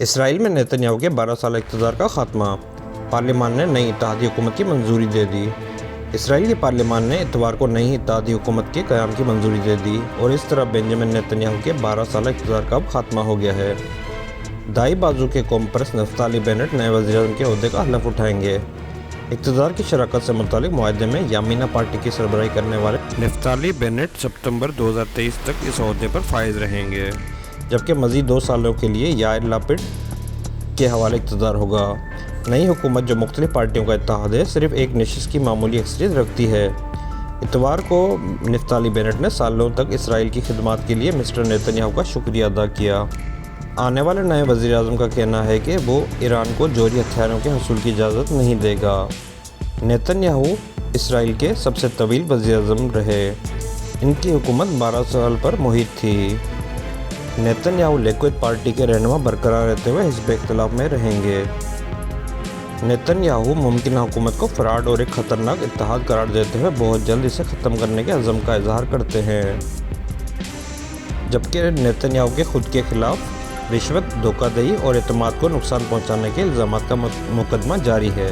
Israel में Netanyahu के 12 साल इक़्तिदार का खात्मा। पार्लियामान ने नई इत्तेहादी हुकूमत की मंजूरी दे दी। इसराइल की पार्लियामान ने इतवार को नई इत्तेहादी हुकूमत के क़याम की मंजूरी दे दी और इस तरह बेंजामिन नेतन्याहू के 12 साल इक़्तिदार का अब खात्मा हो गया है। दाई बाजू के कौम परस्त नफ्ताली बेनेट नए वज़ीर-ए-आज़म के ओहदे का हलफ उठाएंगे। इक़्तिदार की शराकत से मुतालिक मुआहदे में यामीना पार्टी की सरबराही करने वाले नफ्ताली बेनेट सितंबर 2023 तक इस ओहदे पर फाइज रहेंगे, जबकि मज़ीद 2 सालों के लिए याइर लापिड के हवाले इक़्तिदार होगा। नई हुकूमत, जो मुख्तलिफ पार्टियों का इत्तेहाद है, सिर्फ एक नशिस्त की मामूली अक्सरियत रखती है। इतवार को नफ्ताली बेनेट ने सालों तक इसराइल की खिदमत के लिए मिस्टर नेतन्याहू का शुक्रिया अदा किया। आने वाले नए वज़ीर-ए-आज़म का कहना है कि वो ईरान को जौहरी हथियारों के हसूल की इजाज़त नहीं देगा। नेतन्याहू इसराइल के सबसे तवील वज़ीर-ए-आज़म रहे। इनकी हुकूमत 12 साल पर मुहित थी। नेतन्याहू लिक्विड पार्टी के रहनुमा बरकरार रहते हुए हिज़्ब इख्तिलाफ में रहेंगे। नेतन्याहू मुमकिना हुकूमत को फ्रॉड और एक ख़तरनाक इत्तेहाद करार देते हुए बहुत जल्द इसे ख़त्म करने के अज़्म का इजहार करते हैं, जबकि नेतन्याहू के खुद के खिलाफ रिश्वत, धोखाधड़ी और एतमाद को नुकसान पहुंचाने के इल्ज़ामात का मुकदमा जारी है।